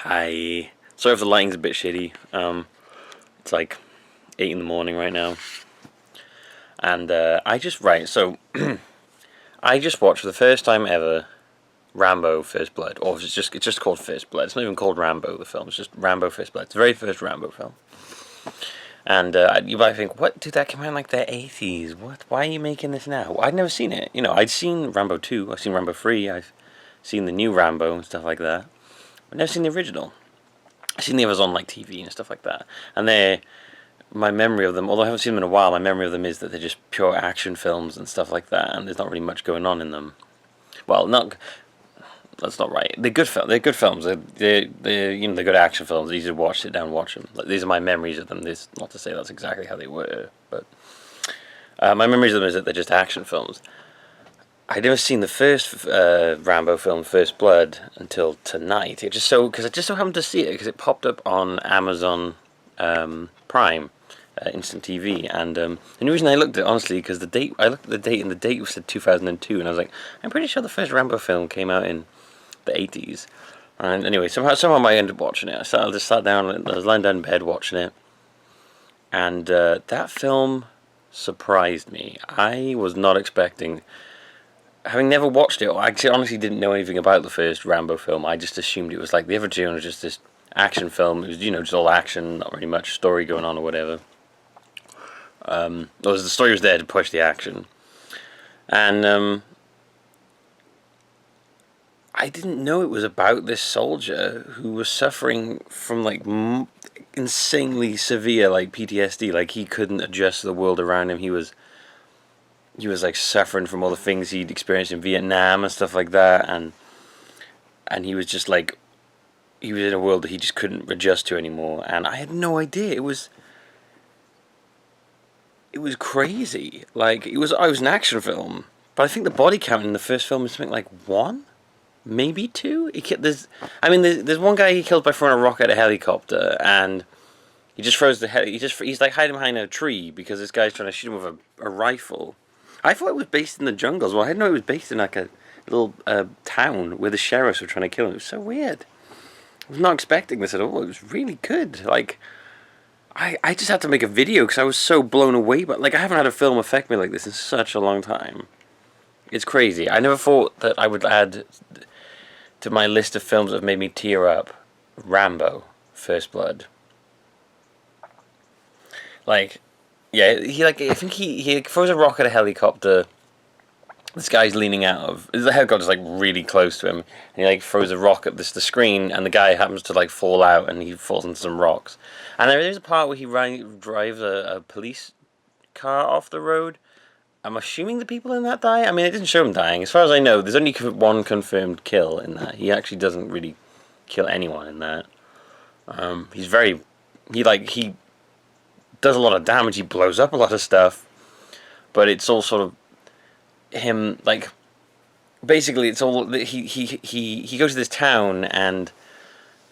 Hi. Sorry if the lighting's a bit shitty. It's like 8 in the morning right now. And so I just watched for the first time ever Rambo First Blood. Or it's just called First Blood. It's not even called Rambo, the film. It's just Rambo First Blood. It's the very first Rambo film. And you might think, what? Dude, that came out in like the 80s. What? Why are you making this now? Well, I'd never seen it. I'd seen Rambo 2. I've seen Rambo 3. I've seen the new Rambo and stuff like that. I've never seen the original. I've seen the others on like TV and stuff like that. And my memory of them, although I haven't seen them in a while, my memory of them is that they're just pure action films and stuff like that, and there's not really much going on in them. Well, that's not right. They're good films. They're good films. They're good action films. Easy to watch. Sit down and watch them. These are my memories of them. This not to say that's exactly how they were, but my memories of them is that they're just action films. I'd never seen the first Rambo film, First Blood, until tonight. Because I just so happened to see it because it popped up on Amazon Prime, Instant TV, and the only reason I looked at it, honestly, because I looked at the date, and the date said 2002, and I was like, I'm pretty sure the first Rambo film came out in the 80s. And anyway, somehow I ended up watching it. I just sat down, and I was lying down in bed watching it, and that film surprised me. I was not expecting. Having never watched it, I honestly didn't know anything about the first Rambo film. I just assumed it was like the other two, was just this action film. It was, just all action, not really much story going on or whatever. The story was there to push the action. And I didn't know it was about this soldier who was suffering from like insanely severe like PTSD. Like he couldn't adjust to the world around him. He was like suffering from all the things he'd experienced in Vietnam and stuff like that, and he was just like, he was in a world that he just couldn't adjust to anymore, and I had no idea. It was crazy. Like it was an action film, but I think the body count in the first film is something like 1, maybe 2. There's one guy he kills by throwing a rock at a helicopter, and he just throws he's like hiding behind a tree because this guy's trying to shoot him with a rifle. I thought it was based in the jungles. Well, I didn't know it was based in like a little town where the sheriffs were trying to kill him. It was so weird. I was not expecting this at all. It was really good. Like, I just had to make a video because I was so blown away. But like, I haven't had a film affect me like this in such a long time. It's crazy. I never thought that I would add to my list of films that have made me tear up Rambo, First Blood. Like, yeah, I think he throws a rock at a helicopter. This guy's leaning out of the helicopter's like really close to him, and he like throws a rock at the screen, and the guy happens to like fall out, and he falls into some rocks. And there's a part where he drives a police car off the road. I'm assuming the people in that die. I mean, it didn't show him dying. As far as I know, there's only one confirmed kill in that. He actually doesn't really kill anyone in that. He does a lot of damage. He blows up a lot of stuff, but it's all sort of him. Like, basically, it's all he goes to this town, and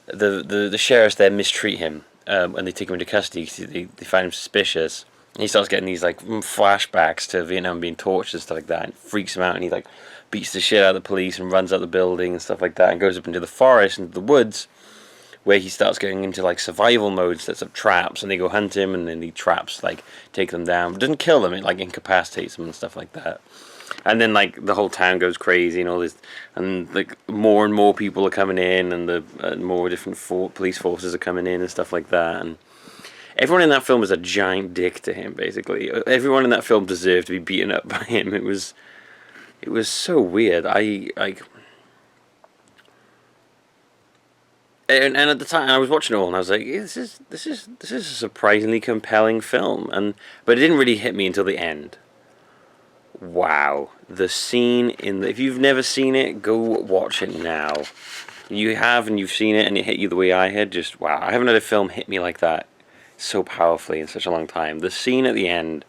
the sheriffs there mistreat him when they take him into custody. They find him suspicious. And he starts getting these like flashbacks to Vietnam being tortured and stuff like that, and it freaks him out. And he like beats the shit out of the police and runs out the building and stuff like that, and goes up into the forest, into the woods, where he starts going into like survival mode, sets up traps, and they go hunt him, and then the traps like take them down. But it doesn't kill them, it like incapacitates them and stuff like that. And then like the whole town goes crazy and all this, and like more and more people are coming in, and the more different police forces are coming in and stuff like that. And everyone in that film is a giant dick to him. Basically, everyone in that film deserved to be beaten up by him. It was so weird. And at the time I was watching it all, and I was like, this is a surprisingly compelling film, but it didn't really hit me until the end. Wow, the scene if you've never seen it, go watch it now. You have, and you've seen it, and it hit you the way I had. Just wow, I haven't had a film hit me like that so powerfully in such a long time. The scene at the end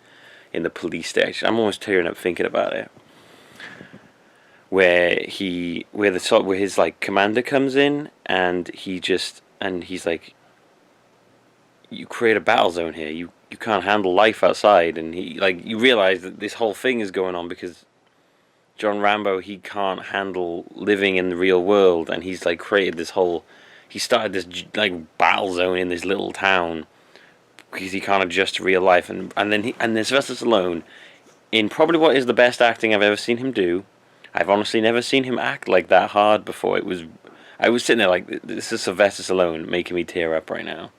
in the police station, I'm almost tearing up thinking about it. Where his like commander comes in, and he's like, you create a battle zone here. You can't handle life outside, and you realize that this whole thing is going on because John Rambo, he can't handle living in the real world, and he's like created this whole he started this like battle zone in this little town because he can't adjust to real life, and then Sylvester Stallone, in probably what is the best acting I've ever seen him do. I've honestly never seen him act like that hard before. I was sitting there like, this is Sylvester Stallone making me tear up right now.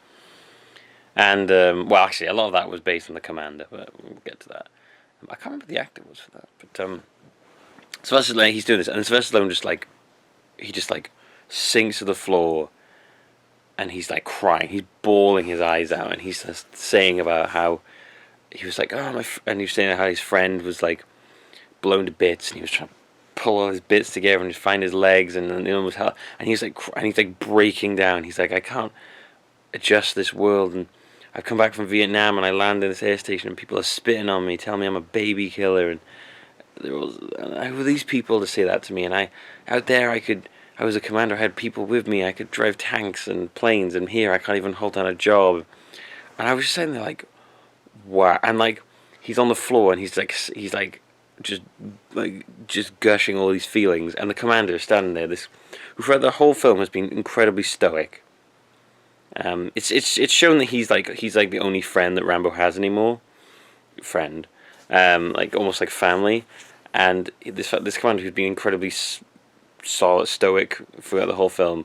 And well, actually, a lot of that was based on The Commander, but we'll get to that. I can't remember who the actor was for that, but Sylvester Stallone, he's doing this, and Sylvester Stallone just like sinks to the floor, and he's like crying, he's bawling his eyes out, and he's just saying about how he was like, and he was saying how his friend was like blown to bits, and he was trying to pull all his bits together and find his legs, and then almost and he's like breaking down. He's like, I can't adjust this world, and I've come back from Vietnam, and I land in this air station, and people are spitting on me, telling me I'm a baby killer, and who were these people to say that to me? And out there, I was a commander, I had people with me, I could drive tanks and planes, and here I can't even hold down a job. And I was just sitting there like, wow. And like, he's on the floor, and he's like just gushing all these feelings, and the commander is standing there, who throughout the whole film has been incredibly stoic. It's shown that he's like the only friend that Rambo has anymore, like almost like family, and this commander who's been incredibly solid, stoic throughout the whole film,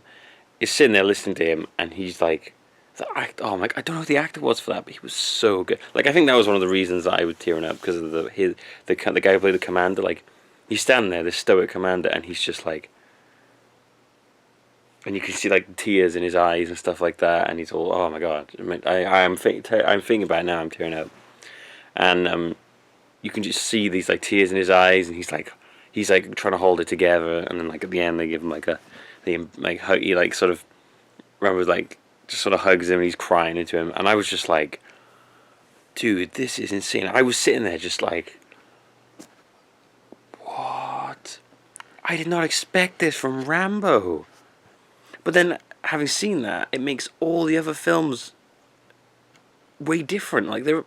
is sitting there listening to him, and he's like, oh my, I don't know who the actor was for that, but he was so good. Like, I think that was one of the reasons that I was tearing up, because of the guy who played the commander. Like, he's standing there, this stoic commander, and he's just like, and you can see like tears in his eyes and stuff like that, and he's all, oh my god, I'm thinking about it now, I'm tearing up, and you can just see these like tears in his eyes, and he's like trying to hold it together, and then like at the end they give him he like sort of, Rambo's like just sort of hugs him, and he's crying into him, and I was just like, dude, this is insane. I was sitting there just like, what? I did not expect this from Rambo. But then, having seen that, it makes all the other films way different. Like, they're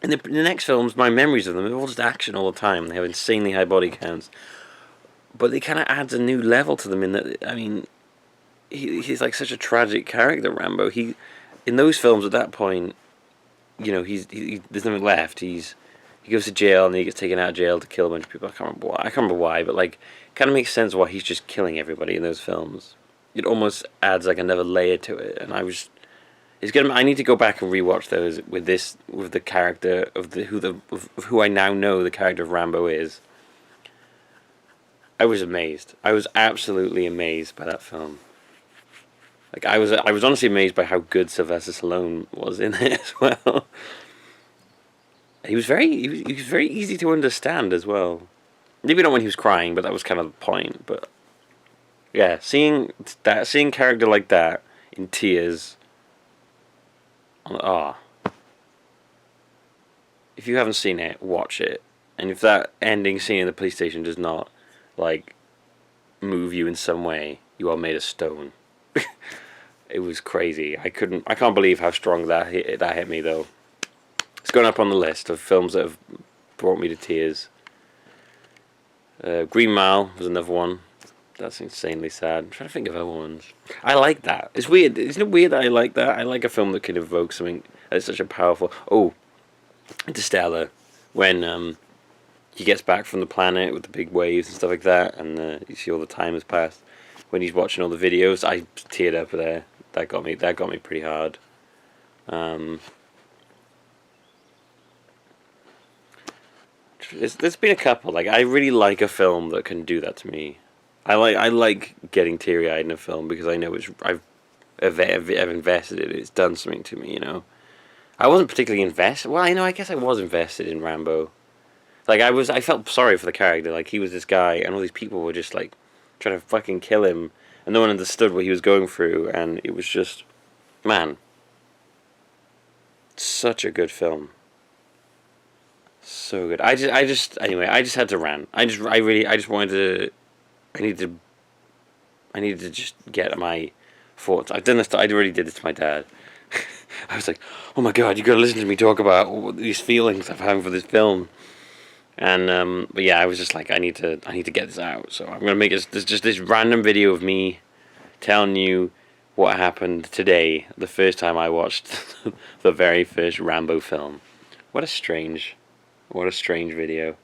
in the next films, my memories of them, they're all just action all the time. They have insanely high body counts, but it kind of adds a new level to them. In that, I mean, he's like such a tragic character, Rambo. In those films at that point, you know, there's nothing left. He goes to jail, and he gets taken out of jail to kill a bunch of people. I can't remember why, but like, it kind of makes sense why he's just killing everybody in those films. It almost adds like another layer to it, and I need to go back and rewatch those with the character of who I now know the character of Rambo is. I was amazed. I was absolutely amazed by that film. Like, I was honestly amazed by how good Sylvester Stallone was in it as well. He was very easy to understand as well. Maybe not when he was crying, but that was kind of the point. But yeah, seeing character like that in tears. If you haven't seen it, watch it. And if that ending scene in the police station does not like move you in some way, you are made of stone. It was crazy. I can't believe how strong that hit me though. It's gone up on the list of films that have brought me to tears. Green Mile was another one. That's insanely sad. I'm trying to think of other ones. I like that. It's weird. Isn't it weird that I like that? I like a film that can evoke something that's such a powerful... Oh, Interstellar. When he gets back from the planet with the big waves and stuff like that, and you see all the time has passed. When he's watching all the videos, I teared up there. That got me pretty hard. There's been a couple. Like, I really like a film that can do that to me. I like getting teary eyed in a film because I know I've invested in it. It's done something to me, you know. I wasn't particularly invested. Well, I guess I was invested in Rambo. Like, I felt sorry for the character. Like, he was this guy, and all these people were just like trying to fucking kill him, and no one understood what he was going through, and it was just, man, such a good film. So good. I just had to rant. I needed to just get my thoughts. I've done this. I already did this to my dad. I was like, "Oh my god, you gotta listen to me talk about all these feelings I'm having for this film." And but yeah, I was just like, I need to get this out. So I'm gonna make there's just this random video of me telling you what happened today, the first time I watched the very first Rambo film. What a strange video.